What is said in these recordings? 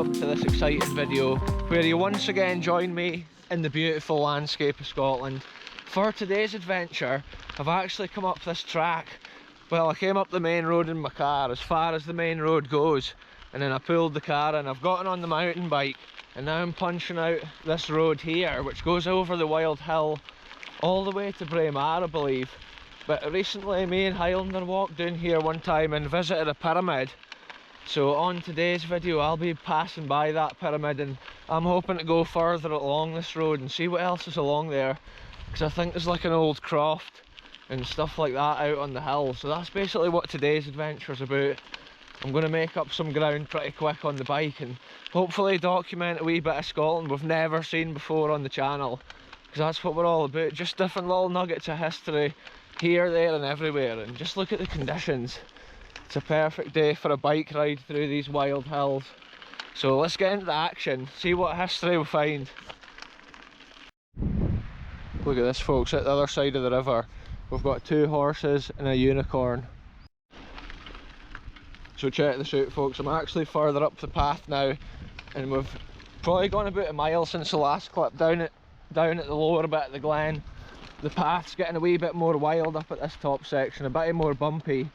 welcome to this exciting video where you once again join me in the beautiful landscape of Scotland. For today's adventure, I've actually come up this track. Well, I came up the main road in my car as far as the main road goes, and then I pulled the car and I've gotten on the mountain bike, and now I'm punching out this road here which goes over the wild hill all the way to Braemar, I believe. But recently me and Highland walked down here one time and visited a pyramid. So on today's video I'll be passing by that pyramid, and I'm hoping to go further along this road and see what else is along there, because I think there's like an old croft and stuff like that out on the hill. So that's basically what today's adventure is about. I'm going to make up some ground pretty quick on the bike and hopefully document a wee bit of Scotland we've never seen before on the channel, because that's what we're all about, just different little nuggets of history here, there and everywhere. And just look at the conditions. It's a perfect day for a bike ride through these wild hills. So let's get into the action, see what history we find. Look at this, folks, at the other side of the river we've got 2 horses and a unicorn. So check this out, folks, I'm actually further up the path now, and we've probably gone about a mile since the last clip down at the lower bit of the glen. The path's getting a wee bit more wild up at this top section, a bit more bumpy.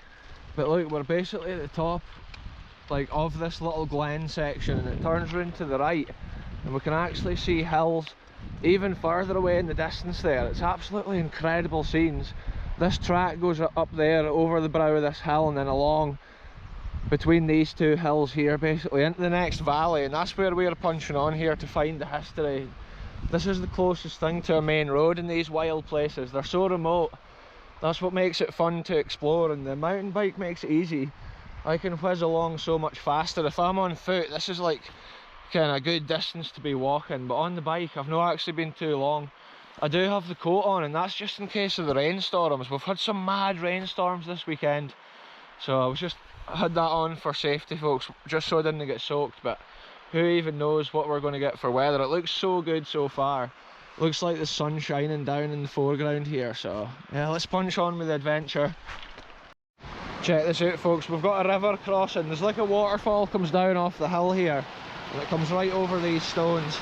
But look, we're basically at the top like of this little glen section, and it turns round to the right and we can actually see hills even further away in the distance there. It's absolutely incredible scenes. This track goes up there over the brow of this hill and then along between these 2 hills here, basically into the next valley, and that's where we're punching on here to find the history. This is the closest thing to a main road in these wild places. They're so remote. That's what makes it fun to explore, and the mountain bike makes it easy. I can whiz along so much faster. If I'm on foot, this is like kind of a good distance to be walking, but on the bike I've not actually been too long. I do have the coat on, and that's just in case of the rainstorms. We've had some mad rainstorms this weekend, so I had that on for safety, folks, just so I didn't get soaked. But who even knows what we're going to get for weather. It looks so good so far. Looks like the sun's shining down in the foreground here, so yeah, let's punch on with the adventure. Check this out, folks, we've got a river crossing. There's like a waterfall comes down off the hill here, and it comes right over these stones.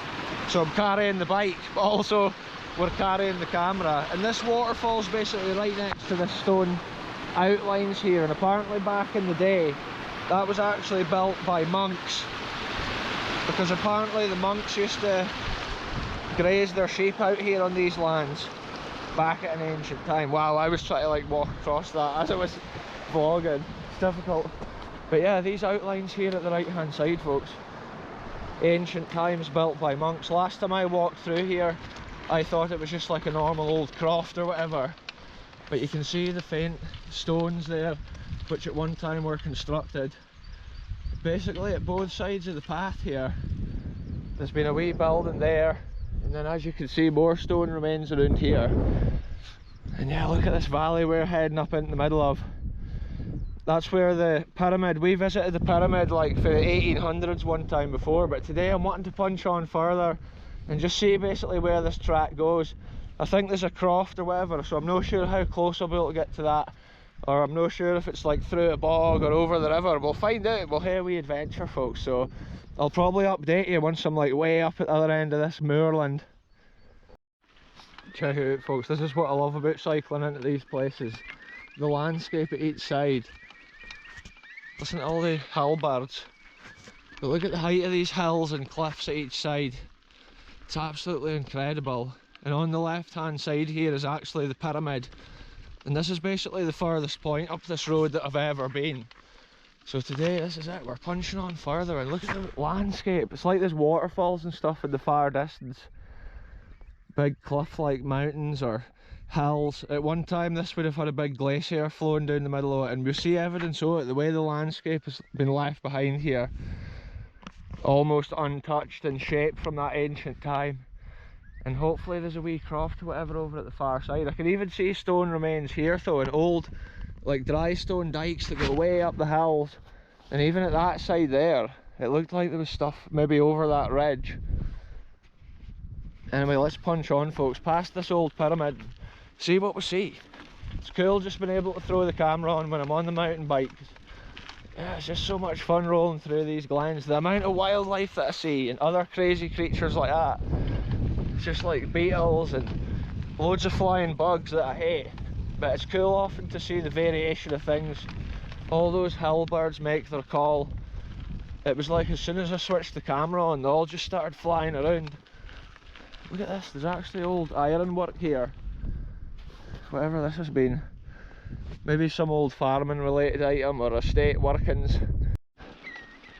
So I'm carrying the bike, but also we're carrying the camera, and this waterfall's basically right next to the stone outlines here. And apparently back in the day that was actually built by monks, because apparently the monks used to graze their sheep out here on these lands back at an ancient time. Wow, I was trying to like walk across that as I was vlogging. It's difficult. But yeah, these outlines here at the right hand side, folks, ancient times, built by monks. Last time I walked through here I thought it was just like a normal old croft or whatever, but you can see the faint stones there which at one time were constructed. Basically at both sides of the path here there's been a wee building there, and then as you can see more stone remains around here. And yeah, look at this valley we're heading up into the middle of. That's where the pyramid, we visited the pyramid like for the 1800s one time before, but today I'm wanting to punch on further and just see basically where this track goes. I think there's a croft or whatever, so I'm not sure how close I'll be able to get to that, or I'm not sure if it's like through a bog or over the river. We'll find out. We'll have a wee adventure, folks, so I'll probably update you once I'm like way up at the other end of this moorland. Check it out, folks, this is what I love about cycling into these places. The landscape at each side. Listen to all the hillbirds. But look at the height of these hills and cliffs at each side. It's absolutely incredible. And on the left hand side here is actually the pyramid, and this is basically the furthest point up this road that I've ever been. So today this is it, we're punching on further, and look at the landscape. It's like there's waterfalls and stuff in the far distance, big cliff like mountains or hills. At one time this would have had a big glacier flowing down the middle of it, and we see evidence of it, the way the landscape has been left behind here, almost untouched and shaped from that ancient time. And hopefully there's a wee croft or whatever over at the far side. I can even see stone remains here though, and old like dry stone dikes that go way up the hills. And even at that side there, it looked like there was stuff maybe over that ridge. Anyway, let's punch on, folks, past this old pyramid, see what we see. It's cool just being able to throw the camera on when I'm on the mountain bike. Yeah, it's just so much fun rolling through these glens. The amount of wildlife that I see and other crazy creatures like that. It's just like beetles and loads of flying bugs that I hate. But it's cool often to see the variation of things. All those hill birds make their call. It was like as soon as I switched the camera on, they all just started flying around. Look at this, there's actually old ironwork here. Whatever this has been. Maybe some old farming related item or estate workings.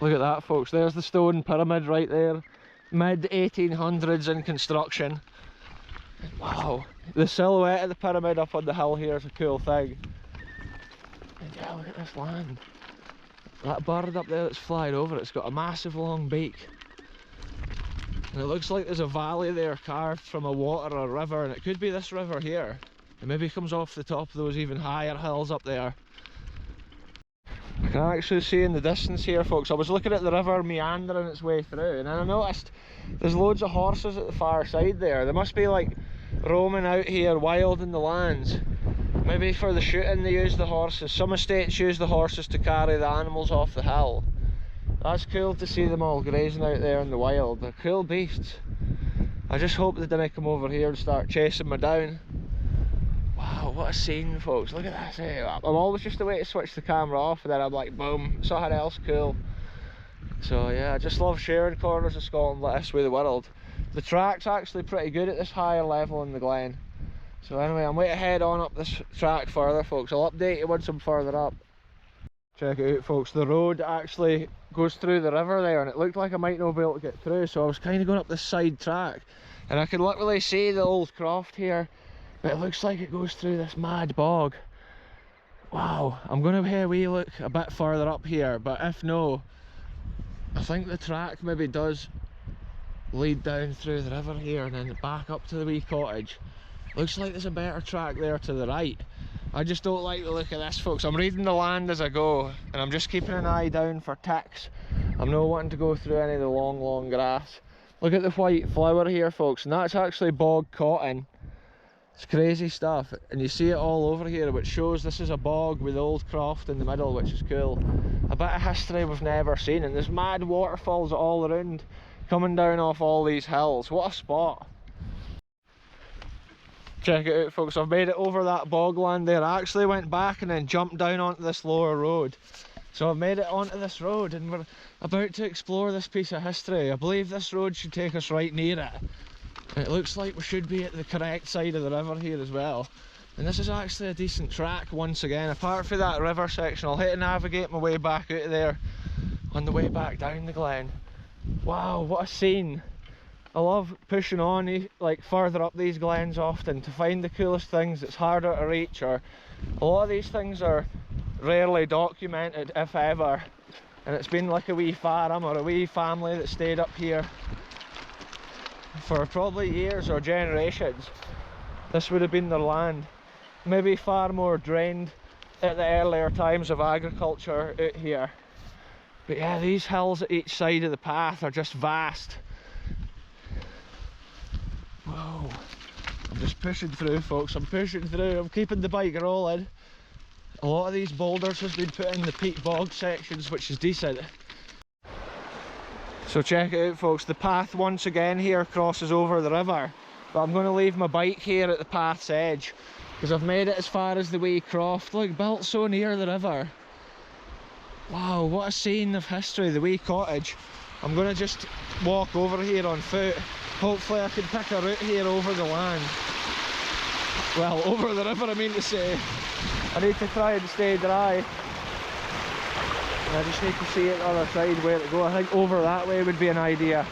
Look at that, folks, there's the stone pyramid right there. Mid 1800s in construction. Wow, the silhouette of the pyramid up on the hill here is a cool thing. And yeah, look at this land. That bird up there that's flying over, it's got a massive long beak. And it looks like there's a valley there carved from a water or river, and it could be this river here. It maybe comes off the top of those even higher hills up there. I can actually see in the distance here, folks, I was looking at the river meandering its way through, and then I noticed there's loads of horses at the far side there. They must be like roaming out here wild in the lands. Maybe for the shooting they use the horses. Some estates use the horses to carry the animals off the hill. That's cool to see them all grazing out there in the wild. They're cool beasts. I just hope they didn't come over here and start chasing me down. Wow, what a scene, folks. Look at this. Hey, I'm always just a way to switch the camera off and then I'm like, boom, something else cool. So yeah, I just love sharing corners of Scotland like this with the world. The track's actually pretty good at this higher level in the glen. So anyway, I'm waiting to head on up this track further, folks. I'll update you once I'm further up. Check it out, folks. The road actually goes through the river there, and it looked like I might not be able to get through, so I was kind of going up this side track. And I could literally see the old croft here, but it looks like it goes through this mad bog. Wow, I'm going to have a wee look a bit further up here, but if no, I think the track maybe does lead down through the river here and then back up to the wee cottage. Looks like there's a better track there to the right. I just don't like the look of this, folks. I'm reading the land as I go, and I'm just keeping an eye down for ticks. I'm not wanting to go through any of the long grass. Look at the white flower here, folks, and that's actually bog cotton. It's crazy stuff, and you see it all over here, which shows this is a bog with old croft in the middle, which is cool. A bit of history we've never seen, and there's mad waterfalls all around, coming down off all these hills. What a spot. Check it out, folks, I've made it over that bogland there. I actually went back and then jumped down onto this lower road. So I've made it onto this road and we're about to explore this piece of history. I believe this road should take us right near it. And it looks like we should be at the correct side of the river here as well. And this is actually a decent track once again. Apart from that river section, I'll hit and navigate my way back out of there on the way back down the glen. Wow, what a scene. I love pushing on like further up these glens often to find the coolest things that's harder to reach, or a lot of these things are rarely documented, if ever, and it's been like a wee farm or a wee family that stayed up here for probably years or generations. This would have been their land, maybe far more drained at the earlier times of agriculture out here. But yeah, these hills at each side of the path are just vast. Whoa, I'm just pushing through, folks. I'm pushing through. I'm keeping the bike rolling. A lot of these boulders has been put in the peat bog sections, which is decent. So check it out, folks. The path once again here crosses over the river, but I'm going to leave my bike here at the path's edge because I've made it as far as the wee croft. Look, built so near the river. Wow, what a scene of history, the wee cottage. I'm going to just walk over here on foot. Hopefully I can pick a route here over the land. Well, over the river I mean to say. I need to try and stay dry. And I just need to see at the other side where to go. I think over that way would be an idea.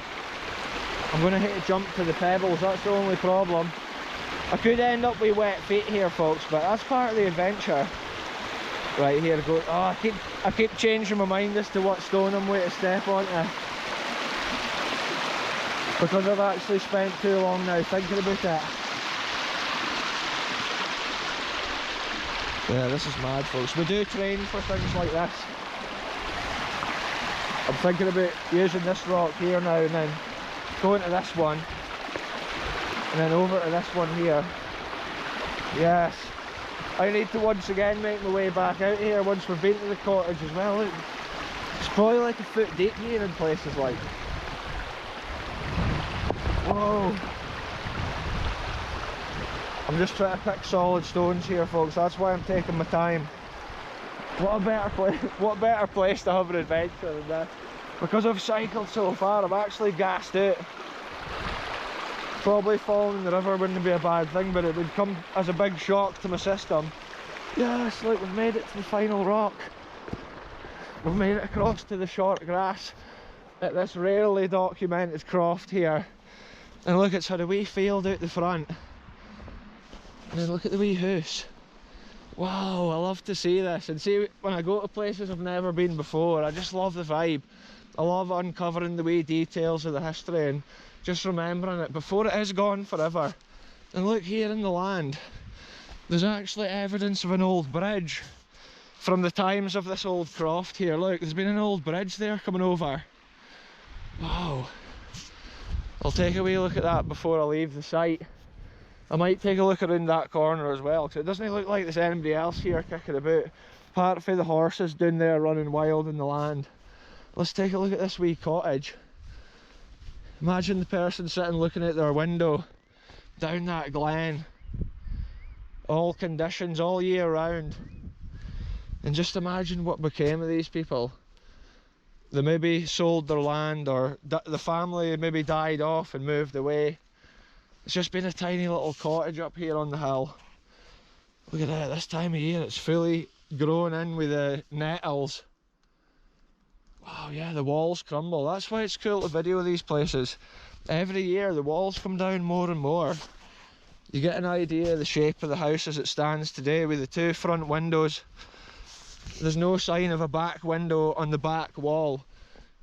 I'm going to hit a jump to the pebbles, that's the only problem. I could end up with wet feet here, folks, but that's part of the adventure. Right, here I go. Oh, I keep changing my mind as to what stone I'm going to step onto. Because I've actually spent too long now thinking about it. Yeah, this is mad, folks. We do train for things like this. I'm thinking about using this rock here now and then going to this one and then over to this one here. Yes, I need to once again make my way back out here once we've been to the cottage as well. Look. It's probably like a foot deep here in places like. Whoa. I'm just trying to pick solid stones here, folks. That's why I'm taking my time. What a better place to have an adventure than this. Because I've cycled so far, I'm actually gassed out. Probably falling in the river wouldn't be a bad thing, but it would come as a big shock to my system. Yes, look, we've made it to the final rock. We've made it across to the short grass at this rarely documented croft here. And look, it's had a wee field out the front. And then look at the wee house. Wow, I love to see this. And see, when I go to places I've never been before, I just love the vibe. I love uncovering the wee details of the history and just remembering it before it is gone forever. And look here in the land, there's actually evidence of an old bridge from the times of this old croft here. Look, there's been an old bridge there coming over. Wow. I'll take a wee look at that before I leave the site. I might take a look around that corner as well, because it doesn't look like there's anybody else here kicking about, apart from the horses down there running wild in the land. Let's take a look at this wee cottage. Imagine the person sitting looking out their window down that glen. All conditions, all year round. And just imagine what became of these people. They maybe sold their land, or the family maybe died off and moved away. It's just been a tiny little cottage up here on the hill. Look at that, this time of year it's fully grown in with the nettles. Wow, yeah, the walls crumble. That's why it's cool to video these places. Every year the walls come down more and more. You get an idea of the shape of the house as it stands today with the two front windows. There's no sign of a back window on the back wall,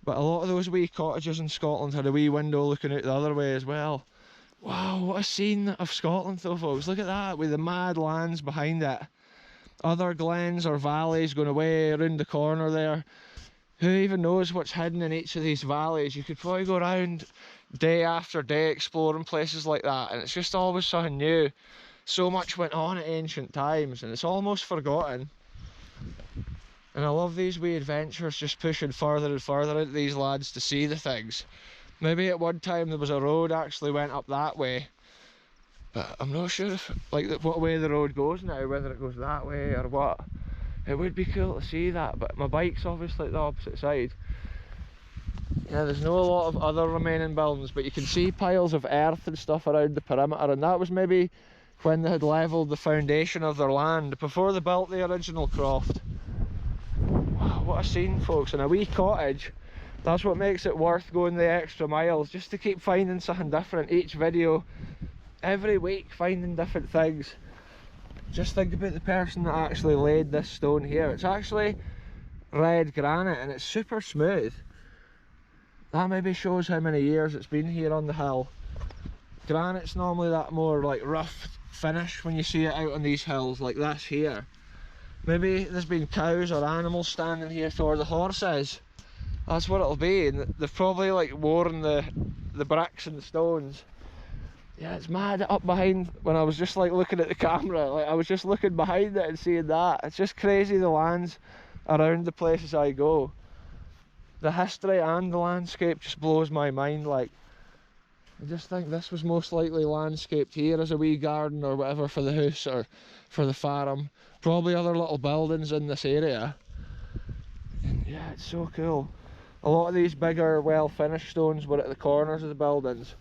but a lot of those wee cottages in Scotland had a wee window looking out the other way as well. Wow, what a scene of Scotland though, folks. Look at that, with the mad lands behind it. Other glens or valleys going away around the corner there. Who even knows what's hidden in each of these valleys? You could probably go around day after day exploring places like that, and it's just always something new. So much went on at ancient times, and it's almost forgotten. And I love these wee adventures, just pushing further and further into these lads to see the things. Maybe at one time there was a road actually went up that way, but I'm not sure if, like, what way the road goes now, whether it goes that way or what. It would be cool to see that, but my bike's obviously at the opposite side. Yeah, there's no lot of other remaining buildings, but you can see piles of earth and stuff around the perimeter, and that was maybe when they had levelled the foundation of their land before they built the original croft. Wow, what a scene, folks, and a wee cottage. That's what makes it worth going the extra miles, just to keep finding something different each video, every week finding different things. Just think about the person that actually laid this stone here. It's actually red granite and it's super smooth. That maybe shows how many years it's been here on the hill. Granite's normally that more like rough finish when you see it out on these hills like this here. Maybe there's been cows or animals standing here, or the horses. That's what it'll be, and they've probably like worn the bricks and the stones. Yeah, it's mad up behind. When I was just like looking at the camera, like I was just looking behind it and seeing that. It's just crazy, the lands around the places I go. The history and the landscape just blows my mind. Like, I just think this was most likely landscaped here as a wee garden or whatever for the house or for the farm. Probably other little buildings in this area. And yeah, it's so cool. A lot of these bigger, well finished stones were at the corners of the buildings,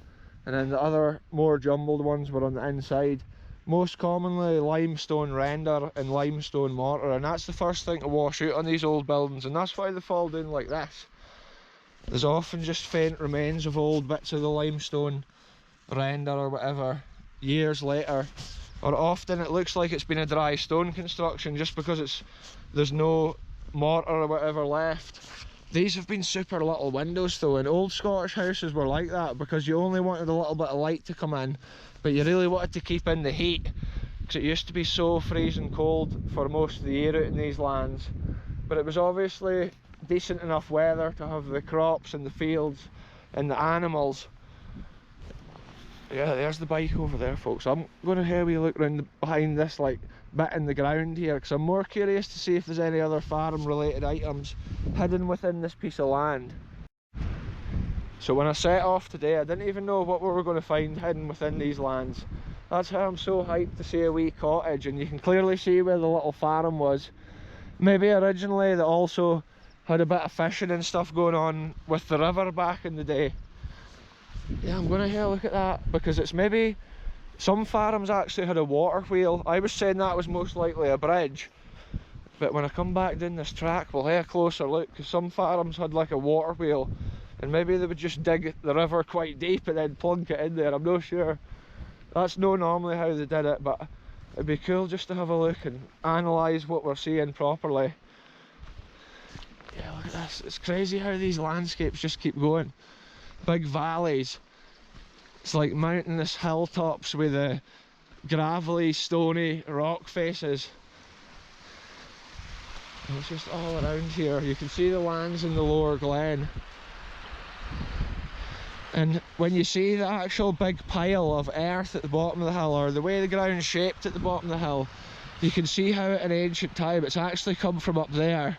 and then the other more jumbled ones were on the inside. Most commonly limestone render and limestone mortar, and that's the first thing to wash out on these old buildings, and that's why they fall down like this. There's often just faint remains of old bits of the limestone render or whatever years later, or often it looks like it's been a dry stone construction just because there's no mortar or whatever left. These have been super little windows though, and old Scottish houses were like that because you only wanted a little bit of light to come in, but you really wanted to keep in the heat because it used to be so freezing cold for most of the year out in these lands. But it was obviously decent enough weather to have the crops and the fields and the animals. Yeah, there's the bike over there, folks. I'm going to have a wee look around behind this like bit in the ground here, because I'm more curious to see if there's any other farm related items hidden within this piece of land. So when I set off today, I didn't even know what we were going to find hidden within these lands. That's how I'm so hyped to see a wee cottage, and you can clearly see where the little farm was. Maybe originally they also had a bit of fishing and stuff going on with the river back in the day. Yeah, I'm going to have a look at that, because it's maybe some farms actually had a water wheel. I was saying that was most likely a bridge, but when I come back down this track we'll have a closer look, because some farms had like a water wheel, and maybe they would just dig the river quite deep and then plunk it in there. I'm not sure. That's not normally how they did it, but it'd be cool just to have a look and analyse what we're seeing properly. Yeah, look at this. It's crazy how these landscapes just keep going. Big valleys. It's like mountainous hilltops with the gravelly, stony rock faces. And it's just all around here. You can see the lands in the lower glen. And when you see the actual big pile of earth at the bottom of the hill, or the way the ground's shaped at the bottom of the hill, you can see how in ancient time it's actually come from up there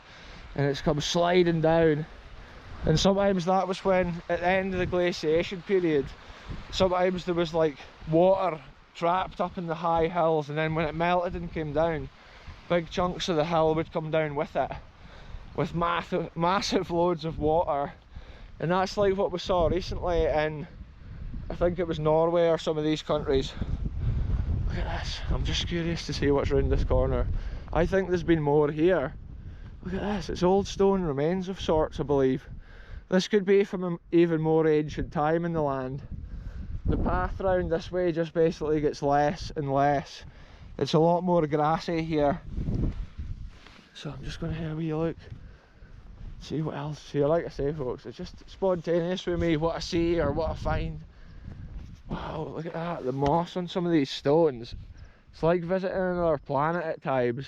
and it's come sliding down. And sometimes that was when, at the end of the glaciation period, sometimes there was like water trapped up in the high hills, and then when it melted and came down, big chunks of the hill would come down with it, with massive loads of water. And that's like what we saw recently in, I think it was Norway or some of these countries. Look at this. I'm just curious to see what's around this corner. I think there's been more here. Look at this. It's old stone remains of sorts, I believe. This could be from an even more ancient time in the land. The path round this way just basically gets less and less. It's a lot more grassy here. So I'm just going to have a wee look. See what else is here. Like I say, folks, it's just spontaneous with me what I see or what I find. Wow, look at that, the moss on some of these stones. It's like visiting another planet at times.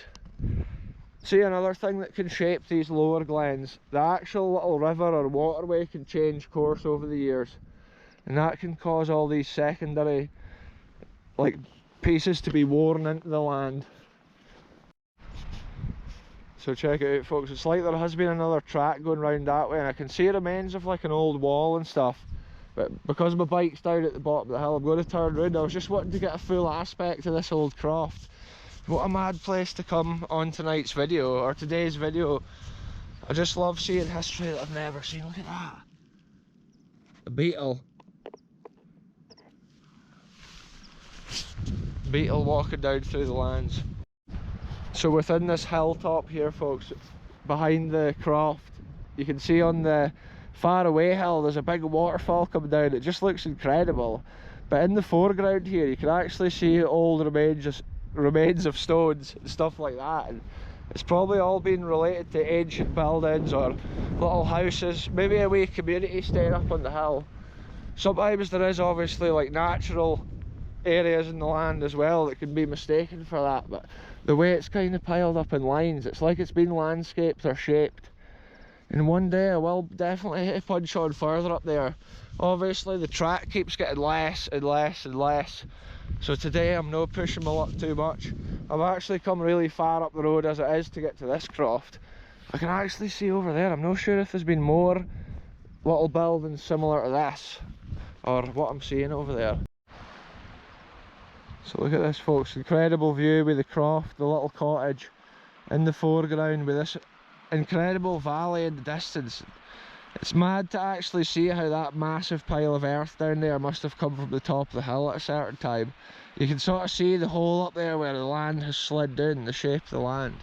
See, another thing that can shape these lower glens, the actual little river or waterway can change course over the years, and that can cause all these secondary like pieces to be worn into the land. So check it out, folks. It's like there has been another track going round that way, and I can see remains of like an old wall and stuff, but because my bike's down at the bottom of the hill, I'm going to turn around. I was just wanting to get a full aspect of this old croft. What a mad place to come on tonight's video, or today's video. I just love seeing history that I've never seen. Look at that, a beetle walking down through the lands. So within this hilltop here, folks, behind the croft, you can see on the far away hill there's a big waterfall coming down. It just looks incredible, but in the foreground here you can actually see old remains of stones and stuff like that, and it's probably all been related to ancient buildings or little houses, maybe a wee community staying up on the hill. Sometimes there is obviously like natural areas in the land as well that can be mistaken for that, but the way it's kind of piled up in lines, it's like it's been landscaped or shaped. And one day I will definitely hit a punch on further up there. Obviously the track keeps getting less and less and less, so today I'm not pushing my luck too much. I've actually come really far up the road as it is to get to this croft. I can actually see over there, I'm not sure if there's been more little buildings similar to this or what I'm seeing over there. So look at this, folks, incredible view with the croft, the little cottage in the foreground with this incredible valley in the distance. It's mad to actually see how that massive pile of earth down there must have come from the top of the hill at a certain time. You can sort of see the hole up there where the land has slid down, the shape of the land.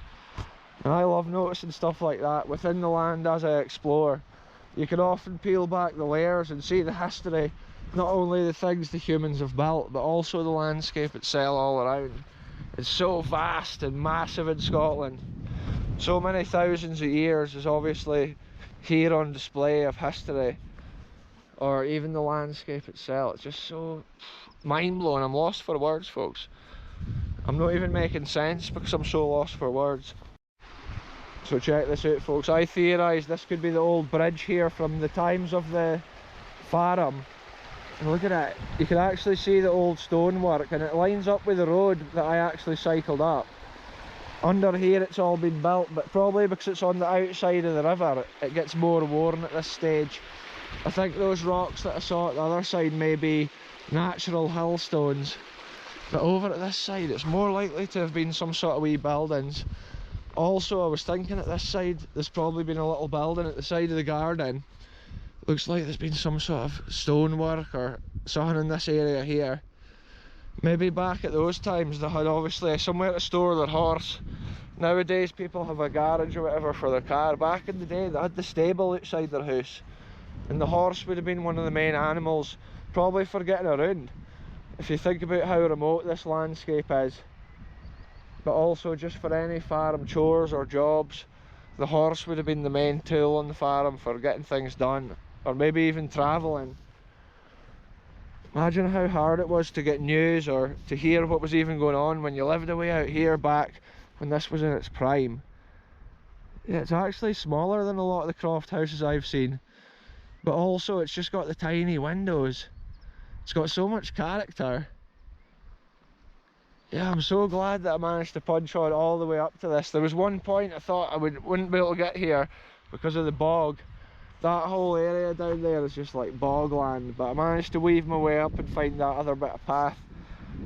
And I love noticing stuff like that within the land as I explore. You can often peel back the layers and see the history, not only the things the humans have built, but also the landscape itself all around. It's so vast and massive in Scotland. So many thousands of years is obviously here on display of history, or even the landscape itself. It's just so mind-blowing. I'm lost for words, folks. I'm not even making sense because I'm so lost for words. So check this out, folks. I theorise this could be the old bridge here from the times of the farm. And look at it, you can actually see the old stonework, and it lines up with the road that I actually cycled up. Under here it's all been built, but probably because it's on the outside of the river, it gets more worn at this stage. I think those rocks that I saw at the other side may be natural hill stones, but over at this side it's more likely to have been some sort of wee buildings. Also, I was thinking at this side there's probably been a little building at the side of the garden. Looks like there's been some sort of stonework or something in this area here. Maybe back at those times they had obviously somewhere to store their horse. Nowadays people have a garage or whatever for their car. Back in the day they had the stable outside their house, and the horse would have been one of the main animals, probably for getting around, if you think about how remote this landscape is. But also just for any farm chores or jobs, the horse would have been the main tool on the farm for getting things done, or maybe even travelling. Imagine how hard it was to get news or to hear what was even going on when you lived away out here back when this was in its prime. Yeah, it's actually smaller than a lot of the croft houses I've seen, but also it's just got the tiny windows. It's got so much character. Yeah, I'm so glad that I managed to punch on all the way up to this. There was one point I thought I wouldn't be able to get here because of the bog. That whole area down there is just like bogland, but I managed to weave my way up and find that other bit of path.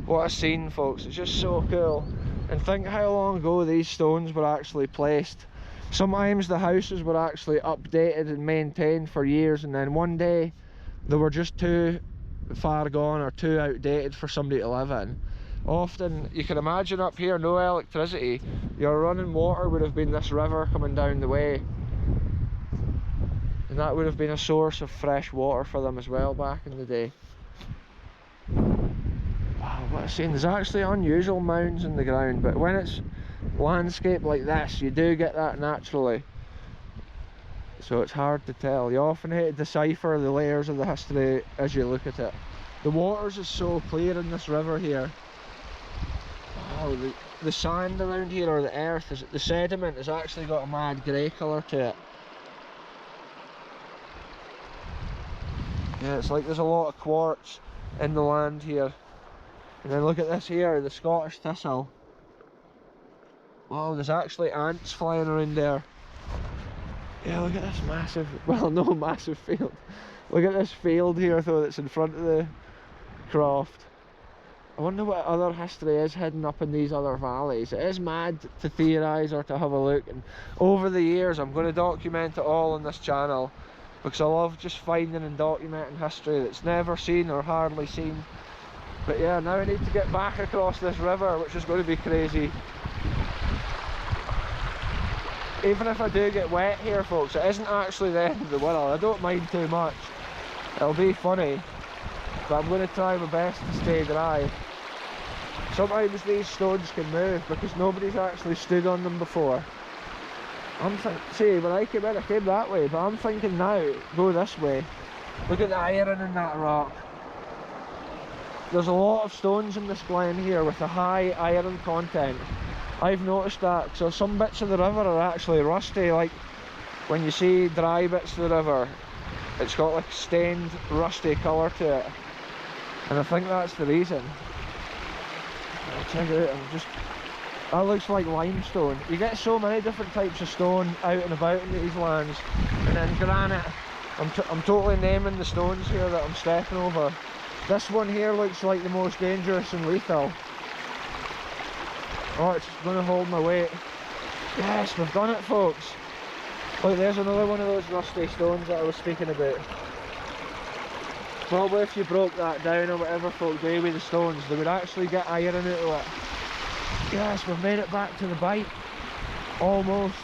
What a scene, folks, it's just so cool. And think how long ago these stones were actually placed. Sometimes the houses were actually updated and maintained for years, and then one day they were just too far gone or too outdated for somebody to live in. Often, you can imagine up here, no electricity, your running water would have been this river coming down the way. And that would have been a source of fresh water for them as well back in the day. Wow, what a scene. There's actually unusual mounds in the ground, but when it's landscape like this, you do get that naturally. So it's hard to tell. You often have to decipher the layers of the history as you look at it. The water's is so clear in this river here. Wow, the sand around here, or the earth, the sediment has actually got a mad grey colour to it. Yeah, it's like there's a lot of quartz in the land here. And then look at this here, the Scottish thistle. Wow, there's actually ants flying around there. Yeah, look at this massive, well, no massive field. Look at this field here though that's in front of the croft. I wonder what other history is hidden up in these other valleys. It is mad to theorise or to have a look, and over the years I'm going to document it all on this channel, because I love just finding and documenting history that's never seen or hardly seen. But yeah, now I need to get back across this river, which is going to be crazy. Even if I do get wet here, folks, it isn't actually the end of the world. I don't mind too much. It'll be funny, but I'm going to try my best to stay dry. Sometimes these stones can move because nobody's actually stood on them before. See, when I came in, I came that way, but I'm thinking now, go this way. Look at the iron in that rock. There's a lot of stones in this glen here with a high iron content. I've noticed that, so some bits of the river are actually rusty, like when you see dry bits of the river, it's got like stained rusty colour to it. And I think that's the reason. Check it out, that looks like limestone. You get so many different types of stone out and about in these lands. And then granite. I'm totally naming the stones here that I'm stepping over. This one here looks like the most dangerous and lethal. Oh, it's going to hold my weight. Yes, we've done it, folks. Look, there's another one of those rusty stones that I was speaking about. Probably if you broke that down or whatever folk do with the stones, they would actually get iron out of it. Yes, we've made it back to the bite. Almost.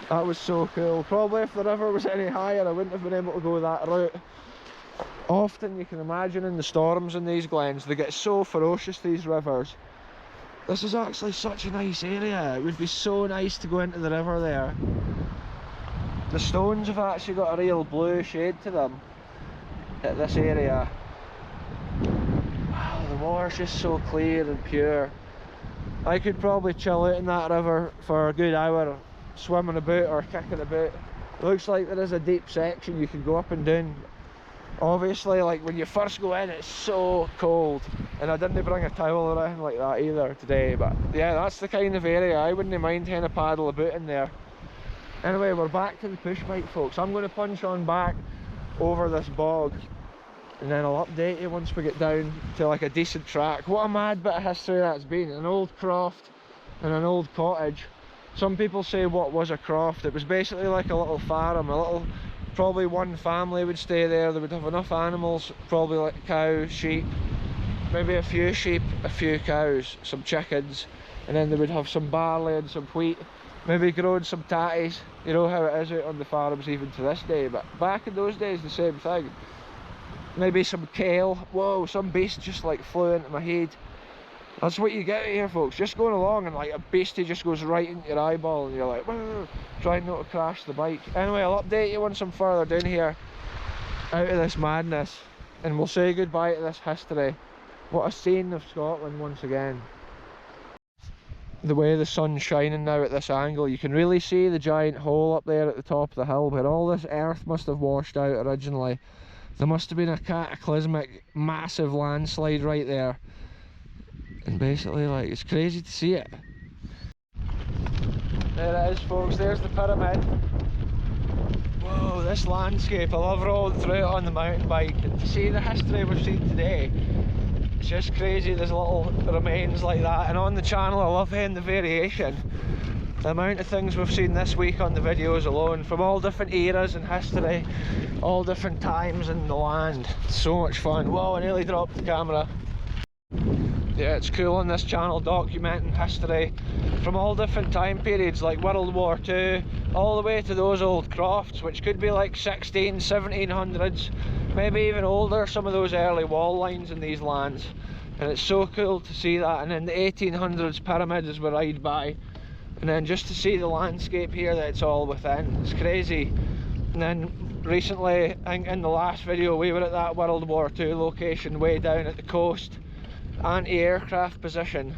That was so cool. Probably if the river was any higher, I wouldn't have been able to go that route. Often, you can imagine in the storms in these glens, they get so ferocious, these rivers. This is actually such a nice area. It would be so nice to go into the river there. The stones have actually got a real blue shade to them at this area. Wow, the water's just so clear and pure. I could probably chill out in that river for a good hour, swimming about or kicking about. Looks like there is a deep section you can go up and down. Obviously, like when you first go in, it's so cold, and I didn't bring a towel or anything like that either today, but yeah, that's the kind of area I wouldn't mind having a paddle about in there. Anyway, we're back to the push bike, folks. I'm going to punch on back over this bog, and then I'll update you once we get down to like a decent track. What a mad bit of history that's been. An old croft and an old cottage. Some people say what was a croft. It was basically like a little farm, a little, probably one family would stay there. They would have enough animals, probably like cows, sheep, maybe a few sheep, a few cows, some chickens, and then they would have some barley and some wheat, maybe growing some tatties. You know how it is out on the farms even to this day, but back in those days the same thing. Maybe some kale. Whoa, some beast just like flew into my head. That's what you get here, folks. Just going along and like a beastie just goes right into your eyeball and you're like, whoa, trying not to crash the bike. Anyway, I'll update you once I'm further down here out of this madness, and we'll say goodbye to this history. What a scene of Scotland once again. The way the sun's shining now at this angle, you can really see the giant hole up there at the top of the hill where all this earth must have washed out originally. There must have been a cataclysmic massive landslide right there, and basically like it's crazy to see it. There it is, folks, there's the pyramid. Whoa, this landscape, I love rolling through it on the mountain bike, and to see the history we've seen today, it's just crazy. There's little remains like that, and on the channel I love hearing the variation. The amount of things we've seen this week on the videos alone, from all different eras in history, all different times in the land. It's so much fun. Whoa, I nearly dropped the camera. Yeah, it's cool on this channel documenting history from all different time periods, like World War II, all the way to those old crofts, which could be like 1700's, maybe even older, some of those early wall lines in these lands. And it's so cool to see that. And then the 1800s pyramids as we ride by, and then just to see the landscape here that it's all within, it's crazy. And then recently, I think in the last video, we were at that World War II location way down at the coast, anti-aircraft position,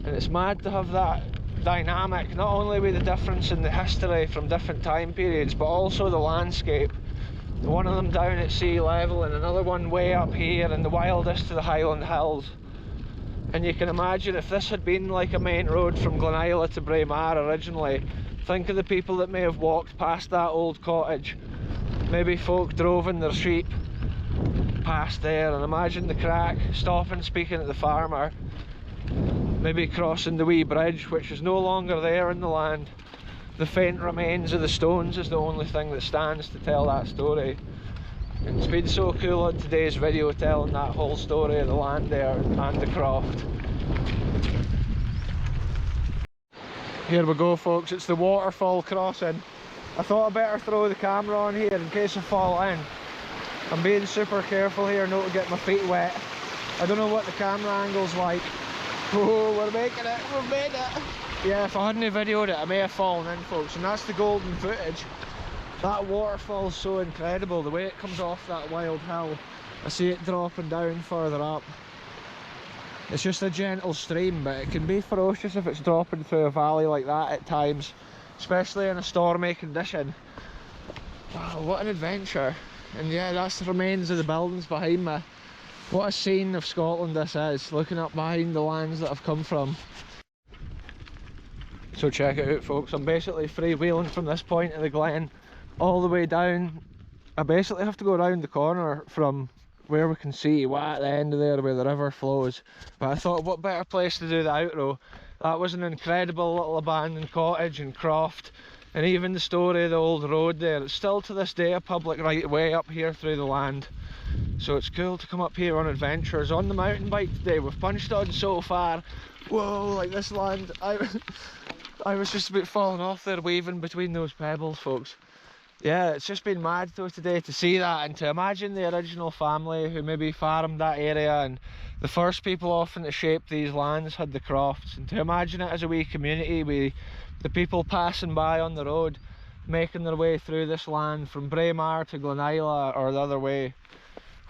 and it's mad to have that dynamic, not only with the difference in the history from different time periods, but also the landscape. One of them down at sea level and another one way up here in the wildest of the Highland hills. And you can imagine if this had been like a main road from Glenila to Braemar originally, think of the people that may have walked past that old cottage. Maybe folk drove in their sheep past there, and imagine the crack, stopping, speaking to the farmer, maybe crossing the wee bridge which is no longer there in the land. The faint remains of the stones is the only thing that stands to tell that story. And it's been so cool on today's video telling that whole story of the land there and the croft. Here we go, folks, it's the waterfall crossing. I thought I'd better throw the camera on here in case I fall in. I'm being super careful here not to get my feet wet. I don't know what the camera angle's like. Oh, we're making it, we've made it. Yeah, if I hadn't videoed it, I may have fallen in, folks, and that's the golden footage. That waterfall's so incredible, the way it comes off that wild hill. I see it dropping down further up. It's just a gentle stream, but it can be ferocious if it's dropping through a valley like that at times, especially in a stormy condition. Wow, what an adventure. And yeah, that's the remains of the buildings behind me. What a scene of Scotland this is, looking up behind the lands that I've come from. So check it out, folks, I'm basically freewheeling from this point of the glen all the way down. I basically have to go around the corner from where we can see at the end of there where the river flows. But I thought, what better place to do the outro. That was an incredible little abandoned cottage and croft, and even the story of the old road there. It's still to this day a public right of way up here through the land. So it's cool to come up here on adventures on the mountain bike today. We've punched on so far. Whoa, like this land, I was just about falling off there weaving between those pebbles, folks. Yeah, it's just been mad though today to see that, and to imagine the original family who maybe farmed that area, and the first people often to shape these lands had the crofts, and to imagine it as a wee community with the people passing by on the road making their way through this land from Braemar to Glenila or the other way.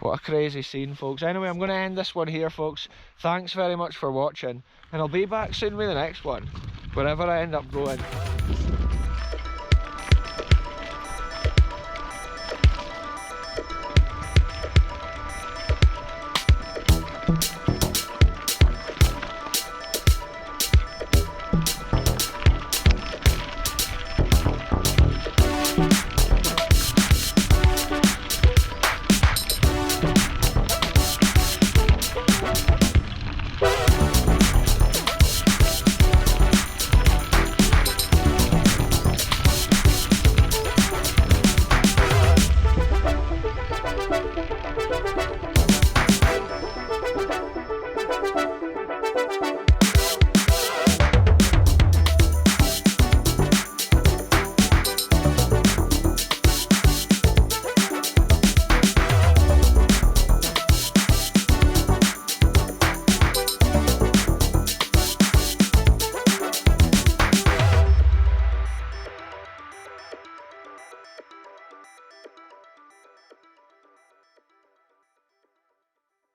What a crazy scene, folks. Anyway, I'm going to end this one here, folks. Thanks very much for watching, and I'll be back soon with the next one, wherever I end up going.